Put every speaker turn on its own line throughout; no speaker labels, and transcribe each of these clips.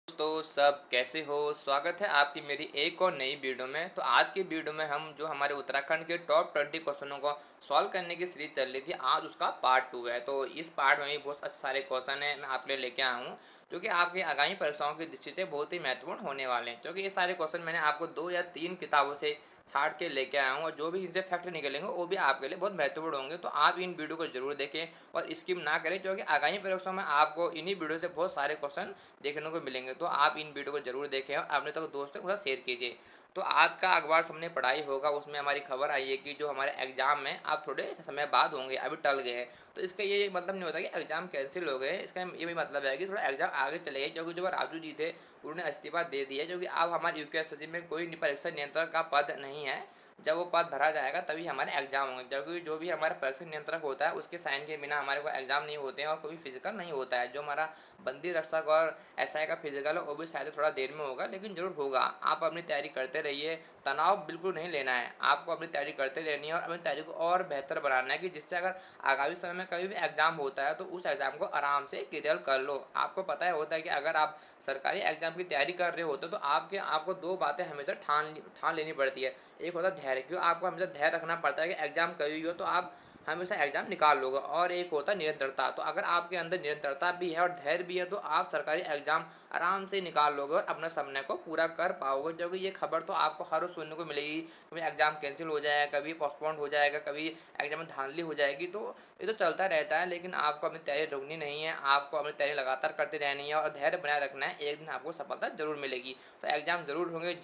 दोस्तों सब कैसे हो। स्वागत है आपकी मेरी एक और नई वीडियो में। तो आज की वीडियो में हम जो हमारे उत्तराखंड के टॉप 20 क्वेश्चनों को सॉल्व करने की सीरीज चल रही थी, आज उसका पार्ट 2 है। तो इस पार्ट में भी बहुत अच्छे सारे क्वेश्चन है मैं आपके लिए लेके आया हूँ, जो कि आपकी आगामी परीक्षाओं की दृष्टि से बहुत ही महत्वपूर्ण होने वाले हैं। क्योंकि ये सारे क्वेश्चन मैंने आपको 2 या 3 किताबों से छाट के लेके आया हूँ, और जो भी इनसे फैक्ट निकलेंगे वो भी आपके लिए बहुत महत्वपूर्ण होंगे। तो आप इन वीडियो को जरूर देखें और स्किप ना करें, क्योंकि आगामी परीक्षाओं में आपको इन्हीं वीडियो से बहुत सारे क्वेश्चन देखने को मिलेंगे। तो आप इन वीडियो को जरूर देखें और अपने तक दोस्तों के साथ शेयर कीजिए। तो आज का अखबार सामने पढ़ाई होगा, उसमें हमारी खबर आई है कि जो हमारे एग्जाम में आप थोड़े समय बाद होंगे, अभी टल गए हैं। तो इसका ये मतलब नहीं होता कि एग्जाम कैंसिल हो गए, इसका ये भी मतलब है कि थोड़ा एग्जाम आगे चले गए। क्योंकि जो राजू जी थे उन्होंने इस्तीफा दे दिया, क्योंकि अब हमारे यूपीएससी में कोई परीक्षा नियंत्रक का पद नहीं है। जब वो पद भरा जाएगा तभी हमारे एग्जाम होंगे, क्योंकि जो भी हमारा परीक्षा नियंत्रक होता है उसके साइन के बिना हमारे को एग्जाम नहीं होते हैं और कोई फिजिकल नहीं होता है। जो हमारा बंदी रक्षक और एसआई का फिजिकल है वो भी शायद थोड़ा देर में होगा, लेकिन जरूर होगा। आप अपनी तैयारी करते रहिए, तनाव बिल्कुल नहीं लेना है, आपको अपनी तैयारी करते रहनी है और अपनी तैयारी को और बेहतर बनाना है, कि जिससे अगर आगामी समय में कभी भी एग्जाम होता है तो उस एग्जाम को आराम से क्लियर कर लो। आपको पता है होता है कि अगर आप सरकारी एग्जाम की तैयारी कर रहे होते तो आपको दो बातें हमेशा ठान लेनी पड़ती है। एक होता है धैर्य, क्यों आपको हमेशा धैर्य रखना पड़ता है कि एग्जाम कभी भी हो तो आप हमेशा एग्जाम निकाल लोगे। और एक होता है निरंतरता, तो अगर आपके अंदर निरंतरता भी है और धैर्य भी है तो आप सरकारी एग्जाम आराम से निकाल लोगे और अपने सपने को पूरा कर पाओगे। क्योंकि ये खबर तो आपको हर रोज सुनने को मिलेगी, कभी एग्जाम कैंसिल हो जाएगा, कभी पोस्टपोन हो जाएगा, कभी एग्जाम में धांधली हो जाएगी। तो ये तो चलता रहता है, लेकिन आपको अपनी तैयारी रुकनी नहीं है, आपको अपनी तैयारी लगातार करते रहनी है और धैर्य बनाए रखना है। एक दिन आपको सफलता जरूर मिलेगी। तो एग्जाम जरूर होंगे,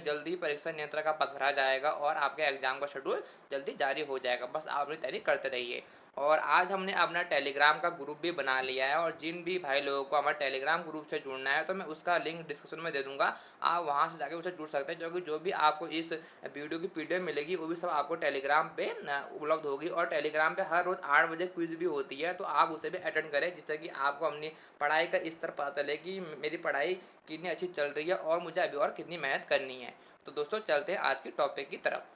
जल्दी परीक्षा नियंत्रक का पद भरा जाएगा और आपके एग्जाम का शेड्यूल जल्दी जारी हो जाएगा। बस आप अपनी तैयारी करते रहिए। और आज हमने अपना टेलीग्राम का ग्रुप भी बना लिया है, और जिन भी भाई लोगों को हमारे टेलीग्राम ग्रुप से जुड़ना है तो मैं उसका लिंक डिस्क्रिप्शन में दे दूंगा, आप वहां से जाके उसे जुड़ सकते हैं। क्योंकि जो भी आपको इस वीडियो की पीडीएफ मिलेगी वो भी सब आपको टेलीग्राम पे उपलब्ध होगी। और टेलीग्राम पे हर रोज 8 बजे क्विज भी होती है, तो आप उसे भी अटेंड करें, जिससे कि आपको अपनी पढ़ाई का स्तर पता चले कि मेरी पढ़ाई कितनी अच्छी चल रही है और मुझे अभी और कितनी मेहनत करनी है। तो दोस्तों चलते हैं आज के टॉपिक की तरफ।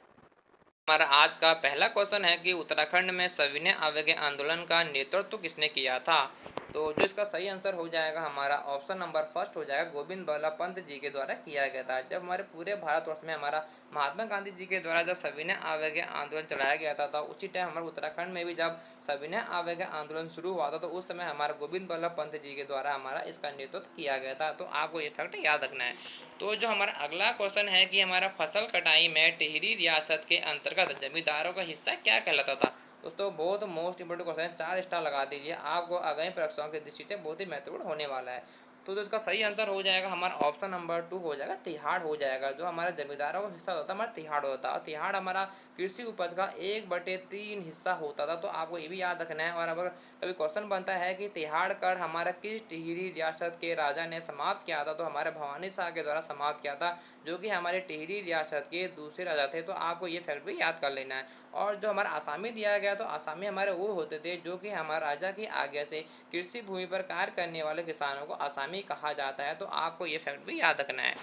हमारा आज का पहला क्वेश्चन है कि उत्तराखंड में सविनय अवज्ञा आंदोलन का नेतृत्व किसने किया था। तो जो इसका सही आंसर हो जाएगा हमारा ऑप्शन नंबर फर्स्ट हो जाएगा, गोविंद बल्लभ पंत जी के द्वारा किया गया था। जब हमारे पूरे भारतवर्ष में हमारा महात्मा गांधी जी के द्वारा जब सविनय अवज्ञा आंदोलन चलाया गया था, तो उसी टाइम हमारे उत्तराखंड में भी जब सविनय अवज्ञा आंदोलन शुरू हुआ था, तो उस समय हमारा गोविंद बल्लभ पंत जी के द्वारा हमारा इसका नेतृत्व किया गया था। तो आपको ये फैक्ट याद रखना है। तो जो हमारा अगला क्वेश्चन है कि हमारा फसल कटाई में टिहरी रियासत के अंतर्गत जमींदारों का हिस्सा क्या कहलाता था। दोस्तों बहुत मोस्ट इंपोर्टेंट क्वेश्चन है, 4 स्टार लगा दीजिए, आपको आगामी परीक्षाओं की दृष्टि से बहुत ही महत्वपूर्ण होने वाला है। तो इसका सही आंसर हो जाएगा हमारा ऑप्शन नंबर 2 हो जाएगा, तिहाड़ हो जाएगा। जो हमारा जमींदारों का हिस्सा होता है हमारा तिहाड़ होता है, और तिहाड़ हमारा कृषि उपज का 1/3 हिस्सा होता था। तो आपको ये भी याद रखना है। और अगर कभी क्वेश्चन बनता है कि तिहाड़ कर हमारा किस टिहरी रियासत के राजा ने समाप्त किया था, तो हमारे भवानी शाह के द्वारा समाप्त किया था, जो कि हमारे टिहरी रियासत के दूसरे राजा थे। तो आपको ये फैक्ट भी याद कर लेना है। और जो हमारा आसामी दिया गया, तो आसामी हमारे वो होते थे जो कि हमारे राजा की आज्ञा से कृषि भूमि पर कार्य करने वाले किसानों को आसामी कहा जाता है। तो आपको ये फैक्ट भी याद रखना है।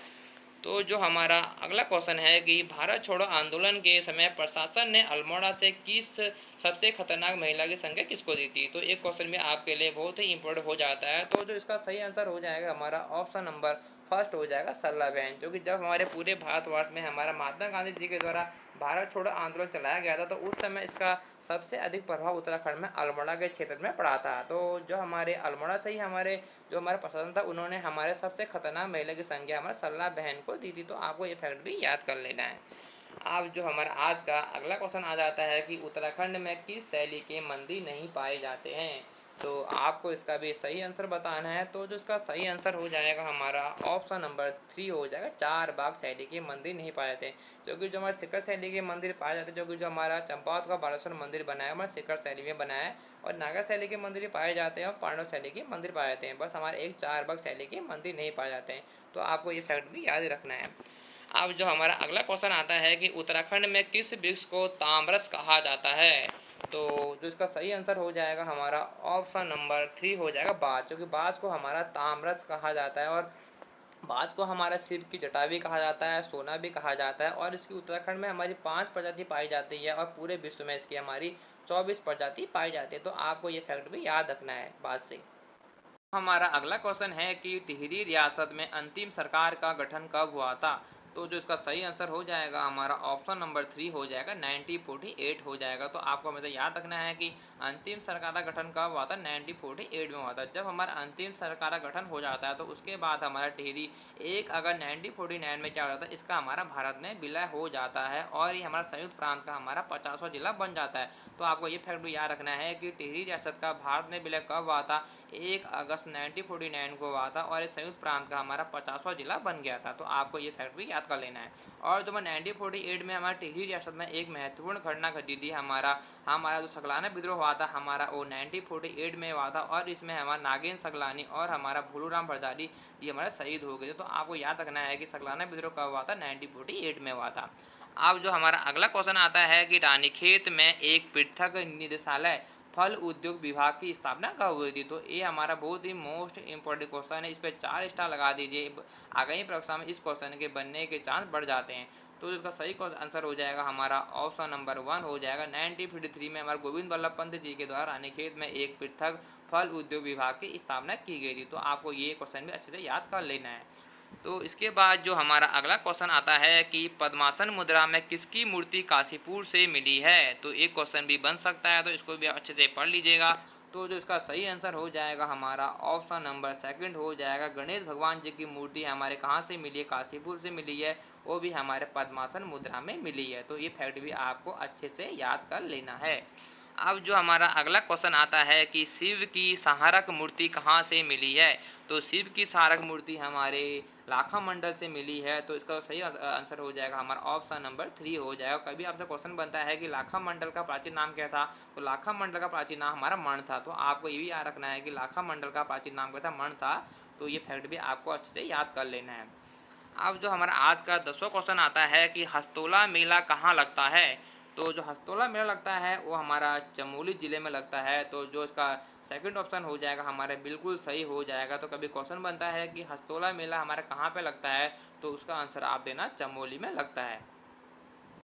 तो जो हमारा अगला क्वेश्चन है कि भारत छोड़ो आंदोलन के समय प्रशासन ने अल्मोड़ा से किस सबसे खतरनाक महिला की संख्या किसको दी थी। तो एक क्वेश्चन भी आपके लिए बहुत ही इंपॉर्टेंट हो जाता है। तो जो इसका सही आंसर हो जाएगा हमारा ऑप्शन नंबर फर्स्ट हो जाएगा, सल्ला बहन। जो कि जब हमारे पूरे भारतवर्ष में हमारा महात्मा गांधी जी के द्वारा भारत छोड़ो आंदोलन चलाया गया था, तो उस समय इसका सबसे अधिक प्रभाव उत्तराखंड में अल्मोड़ा के क्षेत्र में पड़ा था। तो जो हमारे अल्मोड़ा से ही हमारे जो हमारा प्रशासन था उन्होंने हमारे सबसे खतरनाक महिला की संज्ञा हमारे सल्ला बहन को दी थी। तो आपको ये फैक्ट भी याद कर लेना है। अब जो हमारा आज का अगला क्वेश्चन आ जाता है कि उत्तराखंड में किस शैली के मंदिर नहीं पाए जाते हैं। तो आपको इसका भी सही आंसर बताना है। तो जो इसका सही आंसर हो जाएगा हमारा ऑप्शन नंबर 3 हो जाएगा, चार बाग शैली के मंदिर नहीं पाए जाते। क्योंकि जो हमारे शिखर शैली के मंदिर पाए जाते हैं, जो कि जो हमारा चंपावत का बालेश्वर मंदिर बनाया है हमारा शिखर शैली में बनाया है, और नागा शैली के मंदिर पाए जाते हैं और पांडव शैली के मंदिर पाए जाते हैं। बस हमारे एक चार बाग शैली के मंदिर नहीं पाए जाते हैं। तो आपको ये फैक्ट भी याद रखना है। अब जो हमारा अगला क्वेश्चन आता है कि उत्तराखंड में किस वृक्ष को ताम्रस कहा जाता है। तो जो इसका सही आंसर हो जाएगा हमारा ऑप्शन नंबर 3 हो जाएगा, बाज। क्योंकि बाज को हमारा ताम्रस कहा जाता है, और बाज को हमारा सिर की जटा भी कहा जाता है, सोना भी कहा जाता है। और इसकी उत्तराखंड में हमारी 5 प्रजाति पाई जाती है, और पूरे विश्व में इसकी हमारी 24 प्रजाति पाई जाती है। तो आपको ये फैक्ट भी याद रखना है बाज से। हमारा अगला क्वेश्चन है कि टिहरी रियासत में अंतिम सरकार का गठन कब हुआ था? तो जो इसका सही आंसर हो जाएगा हमारा ऑप्शन नंबर 3 हो जाएगा, 1948 हो जाएगा। तो आपको हमेशा याद रखना है कि अंतिम सरकार का गठन कब हुआ था? 1948 में हुआ था। जब हमारा अंतिम सरकार का गठन हो जाता है तो उसके बाद हमारा टिहरी 1 अगस्त 1949 में क्या हो जाता है, इसका हमारा भारत में विलय हो जाता है और ये हमारा संयुक्त प्रांत का हमारा 50वां जिला बन जाता है। तो आपको ये फैक्ट भी याद रखना है कि टिहरी रियासत का भारत में विलय कब हुआ था? 1 अगस्त 1949 को हुआ था और ये संयुक्त प्रांत का हमारा 50वां जिला बन गया था। तो आपको ये फैक्ट भी याद कर लेना है। और जो 1948 में हमारे टिहरी रियासत में एक महत्वपूर्ण घटना घटी थी, हमारा हमारा जो सकलाना विद्रोह हुआ था हमारा, वो 1948 में हुआ था और इसमें हमारा नागेंद्र सकलानी और हमारा भूलूराम भरदारी ये हमारे शहीद हो गए थे। तो आपको याद रखना है कि सकलाना विद्रोह कब हुआ था? 1948 में हुआ था। अब जो हमारा अगला क्वेश्चन आता है कि रानीखेत में एक पृथक निदेशालय फल उद्योग विभाग की स्थापना कब हुई थी? तो ये हमारा बहुत ही मोस्ट इंपॉर्टेंट क्वेश्चन है, इस पर 4 स्टार लगा दीजिए। आगामी परीक्षा में इस क्वेश्चन के बनने के चांस बढ़ जाते हैं। तो इसका सही आंसर हो जाएगा हमारा ऑप्शन नंबर 1 हो जाएगा। 1953 में हमारे गोविंद वल्लभ पंत जी के द्वारा रानीखेत में एक पृथक फल उद्योग विभाग की स्थापना की गई थी। तो आपको ये क्वेश्चन भी अच्छे से याद कर लेना है। तो इसके बाद जो हमारा अगला क्वेश्चन आता है कि पद्मासन मुद्रा में किसकी मूर्ति काशीपुर से मिली है? तो एक क्वेश्चन भी बन सकता है, तो इसको भी अच्छे से पढ़ लीजिएगा। तो जो इसका सही आंसर हो जाएगा हमारा ऑप्शन नंबर 2 हो जाएगा। गणेश भगवान जी की मूर्ति हमारे कहाँ से मिली है? काशीपुर से मिली है, वो भी हमारे पद्मासन मुद्रा में मिली है। तो ये फैक्ट भी आपको अच्छे से याद कर लेना है। अब जो हमारा अगला क्वेश्चन आता है कि शिव की सहारक मूर्ति कहाँ से मिली है? तो शिव की सहारक मूर्ति हमारे लाखा मंडल से मिली है। तो इसका सही आंसर हो जाएगा हमारा ऑप्शन नंबर 3 हो जाएगा। कभी आपसे क्वेश्चन बनता है कि लाखा मंडल का प्राचीन नाम क्या था? तो लाखा मंडल का प्राचीन नाम हमारा मण था। तो आपको ये भी याद रखना है कि लाखा मंडल का प्राचीन नाम क्या था? मण था। तो ये फैक्ट भी आपको अच्छे से याद कर लेना है। अब जो हमारा आज का 10वां क्वेश्चन आता है कि हस्तोला मेला कहाँ लगता है? तो जो हस्तोला मेला लगता है वो हमारा चमोली ज़िले में लगता है। तो जो इसका सेकंड ऑप्शन हो जाएगा हमारे बिल्कुल सही हो जाएगा। तो कभी क्वेश्चन बनता है कि हस्तोला मेला हमारे कहाँ पे लगता है, तो उसका आंसर आप देना चमोली में लगता है।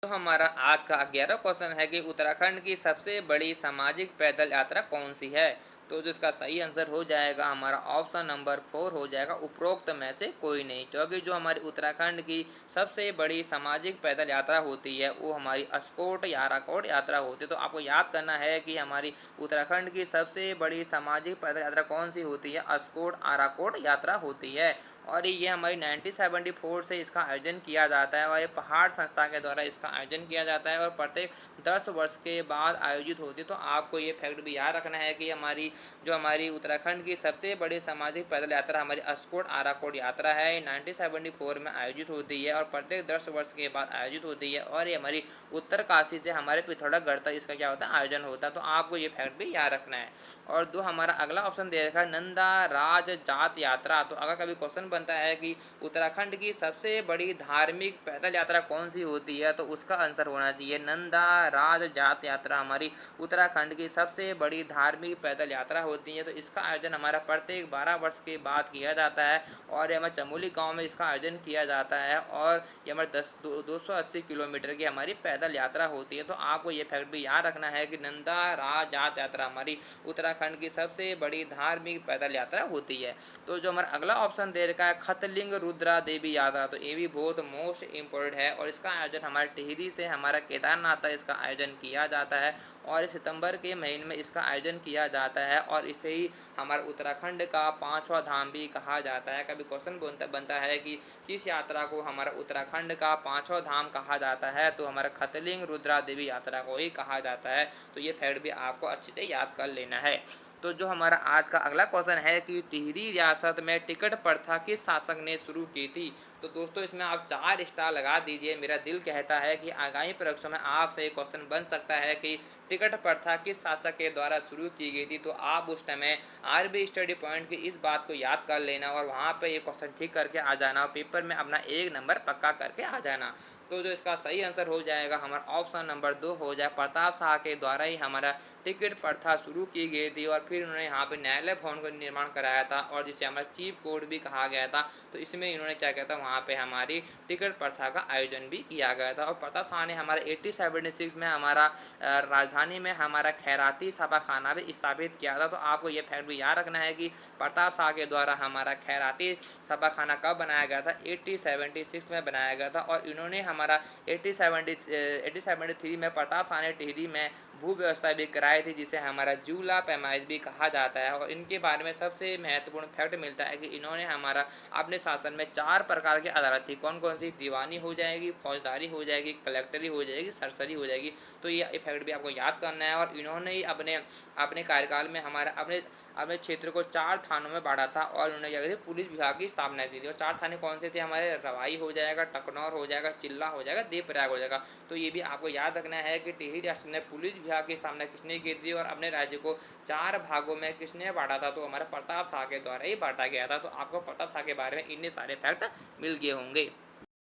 तो हमारा आज का 11वां क्वेश्चन है कि उत्तराखंड की सबसे बड़ी सामाजिक पैदल यात्रा कौन सी है? तो जो इसका सही आंसर हो जाएगा हमारा ऑप्शन नंबर 4 हो जाएगा, उपरोक्त में से कोई नहीं। क्योंकि जो हमारी उत्तराखंड की सबसे बड़ी सामाजिक पैदल यात्रा होती है वो हमारी अस्कोट याराकोट यात्रा होती है। तो आपको याद करना है कि हमारी उत्तराखंड की सबसे बड़ी सामाजिक पैदल यात्रा कौन सी होती है? अस्कोट आराकोट यात्रा होती है। और ये हमारी 1974 से इसका आयोजन किया जाता है और ये पहाड़ संस्था के द्वारा इसका आयोजन किया जाता है और प्रत्येक 10 वर्ष के बाद आयोजित होती है। तो आपको ये फैक्ट भी याद रखना है कि हमारी उत्तराखंड की सबसे बड़ी सामाजिक पैदल यात्रा हमारी अस्कोट आराकोट यात्रा है। 1974 में आयोजित होती है और प्रत्येक 10 वर्ष के बाद आयोजित होती है और ये हमारी उत्तरकाशी से हमारे पिथौरागढ़ तक इसका क्या होता है? आयोजन होता है। तो आपको ये फैक्ट भी याद रखना है। और दो हमारा अगला ऑप्शन दे रखा है नंदा राज जात यात्रा। तो अगर कभी क्वेश्चन बनता है कि उत्तराखंड की सबसे बड़ी धार्मिक पैदल यात्रा कौन सी होती है, तो उसका आंसर होना चाहिए नंदा राज जात यात्रा हमारी उत्तराखंड की सबसे बड़ी धार्मिक पैदल यात्रा होती है। तो इसका आयोजन हमारा प्रत्येक 12 वर्ष के बाद किया जाता है और ये हमारे चमोली गांव में इसका आयोजन किया जाता है और ये हमारे 280 किलोमीटर की हमारी पैदल यात्रा होती है। तो आपको ये फैक्ट भी याद रखना है कि नंदा राज जात यात्रा हमारी उत्तराखंड की सबसे बड़ी धार्मिक पैदल यात्रा होती है। तो जो हमारा अगला ऑप्शन दे रखा है खतलिंग रुद्रा देवी यात्रा, तो ये भी बहुत मोस्ट इंपॉर्टेंट है और इसका आयोजन हमारे टिहरी से हमारा केदारनाथ तक इसका आयोजन किया जाता है और सितंबर के महीने में इसका आयोजन किया जाता है और इसे ही हमारे उत्तराखंड का 5वां धाम भी कहा जाता है। कभी क्वेश्चन बनता है कि किस यात्रा को हमारा उत्तराखंड का 5वां धाम कहा जाता है, तो हमारा खतलिंग रुद्रा देवी यात्रा को ही कहा जाता है। तो ये फैक्ट भी आपको अच्छे से याद कर लेना है। तो जो हमारा आज का अगला क्वेश्चन है कि टिहरी रियासत में टिकट प्रथा किस शासक ने शुरू की थी? तो दोस्तों इसमें आप 4 स्टार लगा दीजिए। मेरा दिल कहता है कि आगामी परीक्षा में आपसे एक क्वेश्चन बन सकता है कि टिकट प्रथा किस शासक के द्वारा शुरू की गई थी। तो आप उस समय आरबी स्टडी पॉइंट की इस बात को याद कर लेना और वहाँ पे ये क्वेश्चन ठीक करके आ जाना और पेपर में अपना 1 नंबर पक्का करके आ जाना। तो जो इसका सही आंसर हो जाएगा हमारा ऑप्शन नंबर 2 हो जाए, प्रताप शाह के द्वारा ही हमारा टिकट प्रथा शुरू की गई थी और फिर उन्होंने यहाँ पे न्यायालय भवन का निर्माण कराया था और जिसे हमारा चीफ कोर्ट भी कहा गया था। तो इसमें इन्होंने क्या किया था, वहाँ पे हमारी टिकट प्रथा का आयोजन भी किया गया था और प्रताप शाह ने हमारे 1876 में हमारा राजधानी राजधानी में हमारा खैराती छापाखाना भी स्थापित किया था। तो आपको ये फैक्ट भी याद रखना है कि प्रताप शाह के द्वारा हमारा खैराती छापाखाना कब बनाया गया था, 1876 में बनाया गया था। और इन्होंने हमारा 1873 में प्रताप शाह ने टिहरी में भू व्यवस्था भी कराई थी, जिसे हमारा जूला पैमाइश भी कहा जाता है। और इनके बारे में सबसे महत्वपूर्ण फैक्ट मिलता है कि इन्होंने हमारा अपने शासन में 4 प्रकार की अदालत थी। कौन कौन सी? दीवानी हो जाएगी, फौजदारी हो जाएगी, कलेक्टरी हो जाएगी, सरसरी हो जाएगी। तो ये फैक्ट भी आपको याद करना है। और इन्होंने ही अपने अपने कार्यकाल में हमारा अपने अपने क्षेत्र को 4 थानों में बांटा था और उन्होंने क्या किया, पुलिस विभाग की स्थापना की थी। और 4 थाने कौन से थे हमारे? रवाई हो जाएगा, टकनौर हो जाएगा, चिल्ला हो जाएगा, देवप्रयाग हो जाएगा। तो ये भी आपको याद रखना है कि टिहरी राष्ट्र ने पुलिस विभाग की स्थापना किसने की थी और अपने राज्य को 4 भागों में किसने बांटा था? तो हमारा प्रताप शाह के द्वारा ही बांटा गया था। तो आपको प्रताप शाह के बारे में इतने सारे फैक्ट मिल गए होंगे।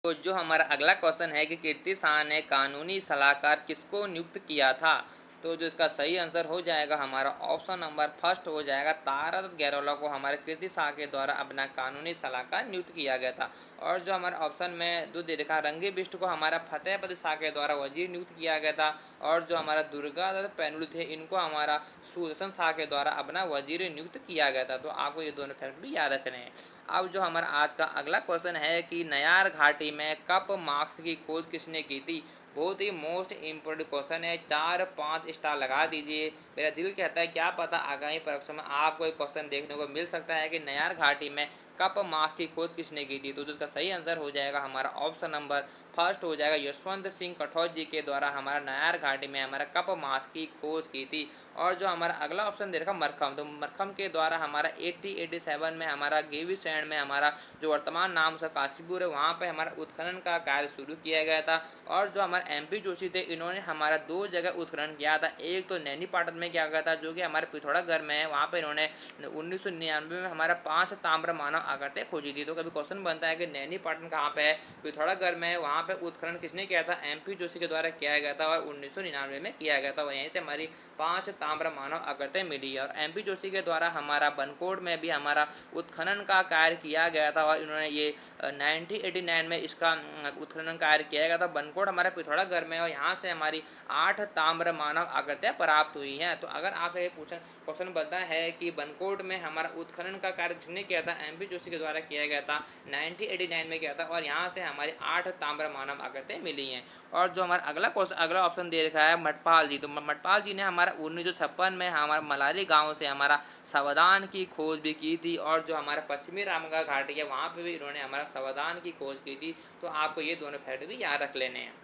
तो जो हमारा अगला क्वेश्चन है कि कीर्ति शाह ने कानूनी सलाहकार किसको नियुक्त किया था? तो जो इसका सही आंसर हो जाएगा हमारा ऑप्शन नंबर फर्स्ट हो जाएगा, तारादत्त गैरोला को हमारे कीर्ति शाह के द्वारा अपना कानूनी सलाहकार नियुक्त किया गया था। और जो हमारे ऑप्शन में जो दे रखा, रंगे बिष्ट को हमारा फतेहपद शाह के द्वारा वजीर नियुक्त किया गया था। और जो हमारा दुर्गादत्त पैनुल थे, इनको हमारा सुदर्शन शाह के द्वारा अपना वजीर नियुक्त किया गया था। तो आपको ये दोनों फैक्ट भी याद रखने हैं। अब जो हमारा आज का अगला क्वेश्चन है कि नयार घाटी में कप मार्क्स की खोज किसने की थी? बहुत ही मोस्ट इम्पोर्टेंट क्वेश्चन है, 4-5 स्टार लगा दीजिए। मेरा दिल कहता है क्या पता आगामी परीक्षा में आपको एक क्वेश्चन देखने को मिल सकता है कि नयार घाटी में कप मार्क्स की खोज किसने की थी। तो इसका सही आंसर हो जाएगा हमारा ऑप्शन नंबर फर्स्ट हो जाएगा, यशवंत सिंह कठौत जी के द्वारा हमारा नयार घाटी में हमारा कप मार्क्स की खोज की थी। और जो हमारा अगला ऑप्शन दे रखा मरखम, तो मरखम के द्वारा हमारा 1887 में हमारा गेवीसैंड में हमारा जो वर्तमान नाम से काशीपुर है, वहाँ पे हमारा उत्खनन का कार्य शुरू किया गया था। और जो हमारे MP जोशी थे, इन्होंने हमारा 2 जगह उत्खनन किया था। एक तो नैनीपाटन में किया गया था जो कि हमारे पिथौरागढ़ में है, वहाँ पे इन्होंने 1999 में हमारा 5 ताम्र मानव आकृतियाँ खोजी थी। तो कभी क्वेश्चन बनता है कि नैनीपाटन कहाँ पे है? पिथौरागढ़ में है। वहाँ पे उत्खनन किसने किया था? MP जोशी के द्वारा किया गया था और 1999 में किया गया था। और यहीं से हमारी 5 ताम्र मानव आकृतियाँ मिली है। और MP जोशी के द्वारा हमारा बनकोट में भी हमारा उत्खनन का कार्य किया गया था और इन्होंने ये 1989 में इसका उत्खनन कार्य किया गया था। बनकोट हमारे पिथौरागढ़ में, और यहाँ से हमारी 8 ताम्र मानव आकृतियाँ प्राप्त हुई हैं। तो अगर आपसे ये क्वेश्चन बनता है कि बनकोट में हमारा उत्खनन का कार्य किसने किया था? MP जोशी के द्वारा किया गया था, 1989 में किया था। और यहाँ से हमारी 8 ताम्र मानव आकृतियाँ मिली हैं। और जो हमारा अगला ऑप्शन दे रखा है मटपाल जी, तो मटपाल जी ने हमारा 1956 में हमारा मलारी गांव से हमारा सावधान की खोज भी की थी। और जो हमारा पश्चिमी रामगढ़ घाटी है, वहाँ पे भी इन्होंने हमारा सावधान की खोज की थी। तो आपको ये दोनों फैक्ट भी याद रख लेने हैं।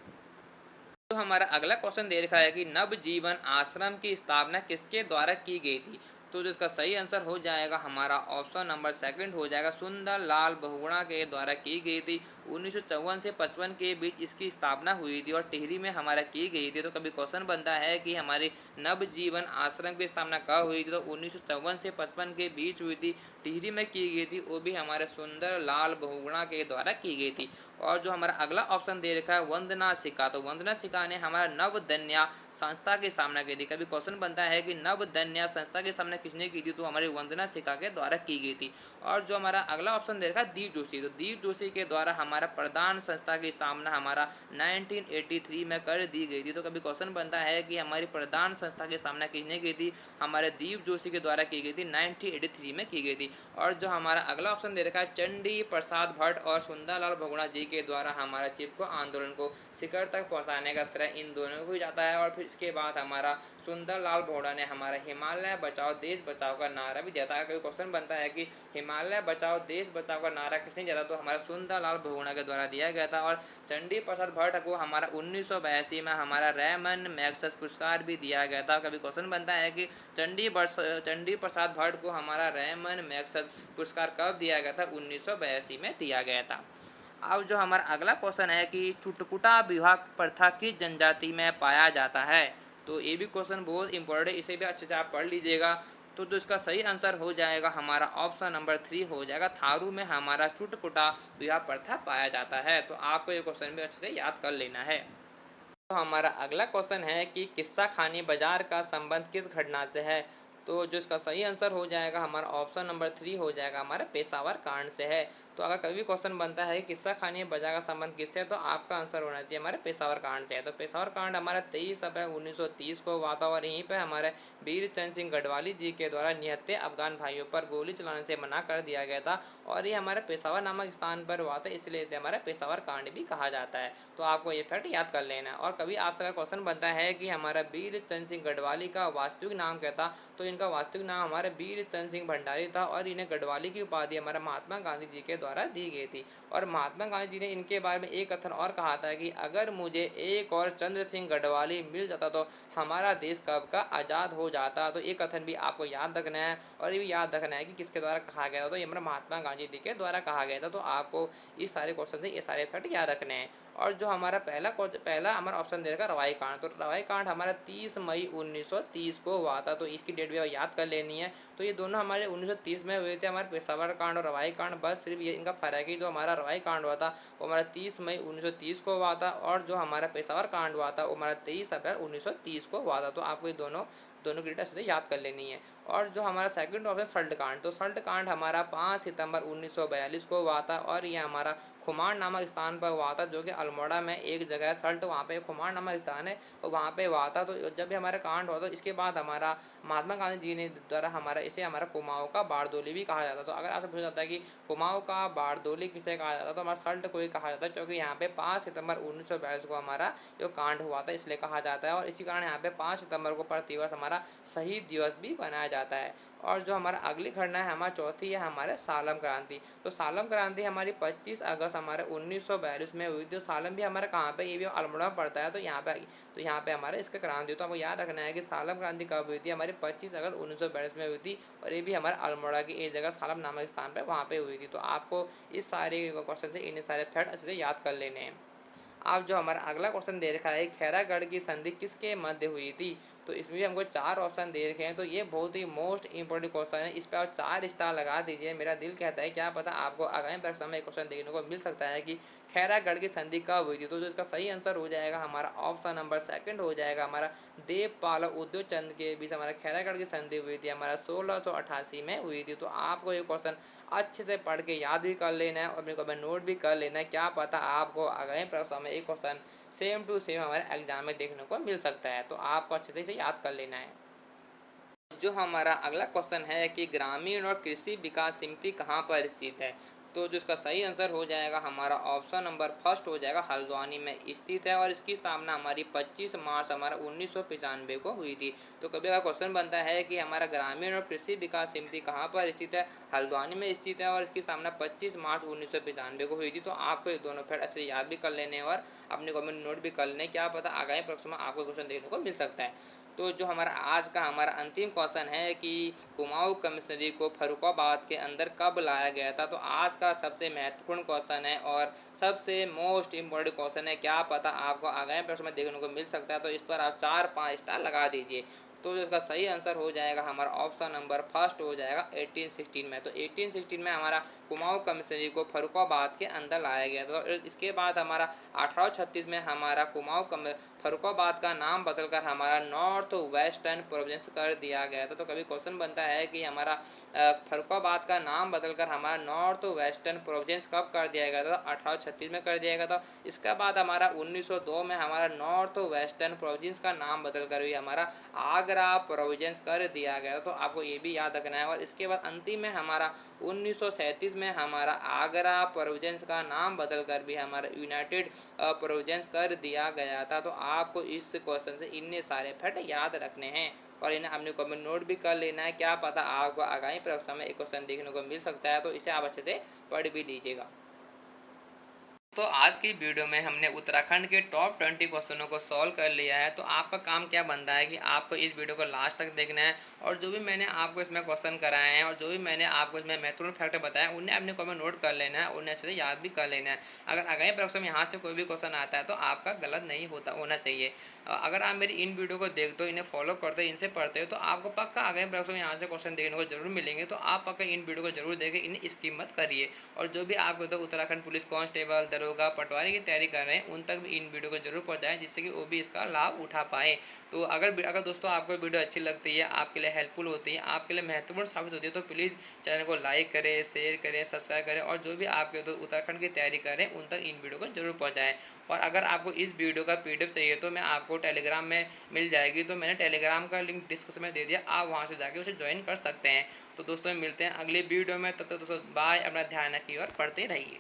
तो हमारा अगला क्वेश्चन दे रखा है कि नवजीवन आश्रम की स्थापना किसके द्वारा की गई थी? तो जो इसका सही आंसर हो जाएगा हमारा ऑप्शन नंबर सेकंड हो जाएगा, सुंदर लाल बहुगुणा के द्वारा की गई थी। 1954 से 55 के बीच इसकी स्थापना हुई थी और टिहरी में हमारा की गई थी। तो कभी क्वेश्चन बनता है कि हमारी नवजीवन आश्रम की स्थापना कब हुई थी? तो 1954 से 55 के बीच हुई थी, टिहरी में की गई थी, वो भी हमारे सुंदर लाल बहुगुणा के द्वारा की गई थी। और जो हमारा अगला ऑप्शन दे रखा है वंदना सिक्का, तो वंदना सिक्का ने हमारा नवदन्या संस्था की स्थापना की थी। कभी क्वेश्चन बनता है कि नवदन्या संस्था की स्थापना किसने की थी? तो हमारी वंदना सिक्का के द्वारा की गई थी। और जो हमारा अगला ऑप्शन दे रखा है दीप जोशी, तो दीप जोशी के द्वारा हमारा प्रधान संस्था की स्थापना हमारा 1983 में कर दी गई थी। तो कभी क्वेश्चन बनता है कि हमारी प्रधान संस्था की स्थापना किसने की थी? हमारे दीप जोशी के द्वारा की गई थी, 1983 में की गई थी। और जो हमारा अगला ऑप्शन दे रखा है चंडी प्रसाद भट्ट और सुंदरलाल बहुगुणा जी के द्वारा हमारा चिपको आंदोलन को शिखर तक पहुंचाने का श्रेय इन दोनों को ही जाता है। और फिर इसके बाद हमारा सुंदरलाल बहुगुणा ने हमारा हिमालय बचाओ देश बचाओ का नारा भी दिया था। कोई क्वेश्चन बनता है कि हिमालय बचाओ देश बचाओ का नारा किसने दिया था? तो हमारा सुंदरलाल बहुगुणा के द्वारा दिया गया था। और चंडी प्रसाद भट्ट को हमारा 1982 में हमारा रेमन मैग्सेसे पुरस्कार भी दिया गया था। कभी क्वेश्चन बनता है कि चंडी प्रसाद भट्ट को हमारा रेमन मैग्सेसे पुरस्कार कब दिया गया था? 1982 में दिया गया था। अब जो हमारा अगला क्वेश्चन है कि चुटकुटा विवाह प्रथा किस जनजाति में पाया जाता है? तो ये भी क्वेश्चन बहुत इंपॉर्टेंट है, इसे भी अच्छे से आप पढ़ लीजिएगा। तो इसका सही आंसर हो जाएगा हमारा ऑप्शन नंबर 3 हो जाएगा, थारू में हमारा चुटकुटा विवाह प्रथा पाया जाता है। तो आपको ये क्वेश्चन भी अच्छे से याद कर लेना है। तो हमारा अगला क्वेश्चन है कि किस्सा खानी बाजार का संबंध किस घटना से है? तो जो इसका सही आंसर हो जाएगा हमारा ऑप्शन नंबर 3 हो जाएगा, हमारा पेशावर कांड से है। तो अगर कभी भी क्वेश्चन बनता है किस्सा खानी बजा का संबंध किससे है, तो आपका आंसर होना चाहिए हमारे पेशावर कांड से है। तो पेशावर कांड हमारा 23 अप्रैल 1930 को हुआ था और यहीं पर हमारे वीर चंद सिंह गढ़वाली जी के द्वारा निहत्थे अफगान भाइयों पर गोली चलाने से मना कर दिया गया था और ये हमारे पेशावर नामक स्थान पर हुआ था, इसलिए इसे हमारा पेशावर कांड भी कहा जाता है। तो आपको ये फैक्ट याद कर लेना है। और कभी आपसे अगर क्वेश्चन बनता है कि हमारा वीर चंद सिंह गढ़वाली का वास्तविक नाम क्या था, तो इनका वास्तविक नाम हमारे वीर चंद सिंह भंडारी था और इन्हें गढ़वाली की उपाधि हमारा महात्मा गांधी जी के द्वारा दी गई थी। और महात्मा गांधी जी ने इनके बारे में एक कथन और कहा था कि अगर मुझे एक और चंद्र सिंह गढ़वाली मिल जाता तो हमारा देश कब का आज़ाद हो जाता। तो ये कथन भी आपको याद रखना है और ये भी याद रखना है कि किसके द्वारा कहा गया था, तो ये हमारा महात्मा गांधी जी के द्वारा कहा गया था। तो आपको इस सारे क्वेश्चन से ये सारे फैक्ट याद रखने हैं। और जो हमारा पहला हमारा ऑप्शन दे रखा रवाई कांड, तो रवाई कांड हमारा 30 मई 1930 को हुआ था, तो इसकी डेट भी याद कर लेनी है। तो ये दोनों हमारे 1930 में हुए थे, हमारे पेशावर कांड और रवाई कांड। बस सिर्फ ये इनका फर्क है कि जो हमारा रवाई कांड हुआ था वो हमारा 30 मई 1930 को हुआ था और जो हमारा पेशावर कांड हुआ था वो हमारा 23 अप्रैल 1930 को हुआ था। तो आपको ये दोनों दोनों की डेट अच्छे से याद कर लेनी है। और जो हमारा सेकंड ऑप्शन सल्ट कांड, तो सल्ट कांड हमारा 5 सितंबर 1942 को हुआ था और ये हमारा खुमार नामक स्थान पर हुआ था, जो कि अल्मोड़ा में एक जगह है सल्ट, वहाँ पे खुमार नामक स्थान है और वहाँ पे हुआ था। तो जब भी हमारा कांड हुआ तो इसके बाद हमारा महात्मा गांधी जी ने द्वारा हमारा इसे हमारा कुमाऊँ का बारदोली भी कहा जाता है। तो अगर आपसे पूछा जाता है कि कुमाऊँ का बारदोली किसे कहा जाता है, तो हमारा सल्ट को ही कहा जाता है, क्योंकि यहाँ पे 5 सितंबर 1942 को हमारा जो कांड हुआ था इसलिए कहा जाता है। और इसी कारण यहाँ पे 5 सितंबर को प्रतिवर्ष हमारा शहीद दिवस भी मनाया जाता है। और जो हमारा अगली घटना है हमारा चौथी है हमारे सालम क्रांति। तो सालम क्रांति हमारी 25 अगस्त हमारे 1942 में हुई थी। सालम भी हमारा कहाँ पे, ये भी अल्मोड़ा में पड़ता है। तो यहाँ पे हमारे इसका क्रांति, तो आपको याद रखना है कि सालम क्रांति कब हुई थी, हमारी 25 अगस्त 1942 में हुई थी और ये भी हमारे अल्मोड़ा की एक जगह सालम नामक स्थान पर वहाँ पे हुई थी। तो आपको इस सारे क्वेश्चन से इन सारे फैक्ट अच्छे से याद कर लेने हैं। आप जो हमारा अगला क्वेश्चन दे रखा है खैरागढ़ की संधि किसके मध्य हुई थी, तो इसमें भी हमको 4 ऑप्शन दे रखे हैं। तो ये बहुत ही मोस्ट इंपॉर्टेंट क्वेश्चन है, इस पर आप 4 स्टार लगा दीजिए। मेरा दिल कहता है क्या पता आपको आगामी परीक्षा में एक क्वेश्चन देखने को मिल सकता है कि खैरागढ़ की संधि कब हुई थी। तो जो इसका सही आंसर हो जाएगा हमारा ऑप्शन नंबर सेकंड हो जाएगा, हमारा देवपाल और उदय चंद के बीच हमारा खैरागढ़ की संधि हुई थी, हमारा 1688 में हुई थी। तो आपको ये क्वेश्चन अच्छे से पढ़ के याद भी कर लेना है और अपने को नोट भी कर लेना है, क्या पता आपको आगामी परीक्षा में एक क्वेश्चन सेम टू सेम हमारे एग्जाम में देखने को मिल सकता है। तो आपको अच्छे से इसे याद कर लेना है। जो हमारा अगला क्वेश्चन है कि ग्रामीण और कृषि विकास समिति कहाँ पर स्थित है, तो जो इसका सही आंसर हो जाएगा हमारा ऑप्शन नंबर फर्स्ट हो जाएगा, हल्द्वानी में स्थित है और इसकी स्थापना हमारी 25 मार्च हमारा 1995 को हुई थी। तो कभी अगर क्वेश्चन बनता है कि हमारा ग्रामीण और कृषि विकास समिति कहाँ पर स्थित है, हल्द्वानी में स्थित है और इसकी स्थापना 25 मार्च 1995 को हुई थी। तो आपको ये दोनों फैक्ट अच्छे याद भी कर लेने और अपने कमेंट नोट भी कर लेने, क्या पता आगामी परीक्षा में आपको क्वेश्चन देखने को मिल सकता है। तो जो हमारा आज का हमारा अंतिम क्वेश्चन है कि कुमाऊं कमिश्नरी को फर्रुखाबाद के अंदर कब लाया गया था, तो आज का सबसे महत्वपूर्ण क्वेश्चन है और सबसे मोस्ट इम्पोर्टेंट क्वेश्चन है, क्या पता आपको आगामी प्रश्न में देखने को मिल सकता है। तो इस पर आप 4-5 स्टार लगा दीजिए। तो इसका सही आंसर हो जाएगा हमारा ऑप्शन नंबर फर्स्ट हो जाएगा 1816 में। तो 1816 में हमारा कुमाऊं कमिश्नरी को फर्रुखाबाद के अंदर लाया गया था। तो इसके बाद हमारा 1836 में हमारा फर्रुखाबाद का नाम बदलकर हमारा नॉर्थ वेस्टर्न प्रोविंस कर दिया गया था। तो कभी क्वेश्चन बनता है कि हमारा फर्रुखाबाद का नाम बदलकर हमारा नॉर्थ वेस्टर्न प्रोविंस कब कर दिया गया था, 1836 में कर दिया गया था। इसके बाद हमारा 1902 में हमारा नॉर्थ वेस्टर्न प्रोविंस का नाम बदलकर भी हमारा आगरा प्रोविंस कर दिया गया था। तो आपको ये भी याद रखना है। और इसके बाद अंतिम में हमारा 1937 में हमारा आगरा प्रोविंस का नाम बदलकर भी हमारा यूनाइटेड प्रोविंस कर दिया गया था। तो आपको इस क्वेश्चन से इतने सारे फैक्ट याद रखने हैं और इन्हें अपने कमेंट नोट भी कर लेना है, क्या पता आपको आगामी परीक्षा में एक क्वेश्चन देखने को मिल सकता है। तो इसे आप अच्छे से पढ़ भी लीजिएगा। तो आज की वीडियो में हमने उत्तराखंड के टॉप 20 क्वेश्चनों को सॉल्व कर लिया है। तो आपका काम क्या बनता है कि आपको इस वीडियो को लास्ट तक देखना है और जो भी मैंने आपको इसमें क्वेश्चन कराए हैं और जो भी मैंने आपको इसमें महत्वपूर्ण फैक्टर बताया उन्हें अपने कमेंट नोट कर लेना है, उन्हें अच्छे से याद भी कर लेना है। अगर आगामी परीक्षा में यहाँ से कोई भी क्वेश्चन आता है तो आपका गलत नहीं होना चाहिए। अगर आप मेरी इन वीडियो को देखते हो, इन्हें फॉलो करते हो, इनसे पढ़ते हो, तो आपको पक्का आगामी परीक्षा में यहाँ से क्वेश्चन देखने को जरूर मिलेंगे। तो आप पक्का इन वीडियो को जरूर देखें, इन्हें स्किप मत करिए। और जो भी आपको तो उत्तराखंड पुलिस कांस्टेबल, दरोगा, पटवारी की तैयारी कर रहे हैं उन तक भी इन वीडियो को जरूर पहुँचाएँ, जिससे कि वो भी इसका लाभ उठा पाएँ। तो अगर दोस्तों आपको वीडियो अच्छी लगती है, आपके लिए हेल्पफुल होती है, आपके लिए महत्वपूर्ण साबित होती है, तो प्लीज़ चैनल को लाइक करें, शेयर करें, सब्सक्राइब करें और जो भी आपके उत्तराखंड की तैयारी कर रहे हैं उन तक इन वीडियो को जरूर पहुँचाएँ। और अगर आपको इस वीडियो का पीडीएफ चाहिए तो मैं आपको टेलीग्राम में मिल जाएगी, तो मैंने टेलीग्राम का लिंक डिस्क्रिप्शन में दे दिया, आप वहाँ से जाके उसे ज्वाइन कर सकते हैं। तो दोस्तों मिलते हैं अगली वीडियो में, तब तक दोस्तों बाय, अपना ध्यान रखिए और पढ़ते रहिए।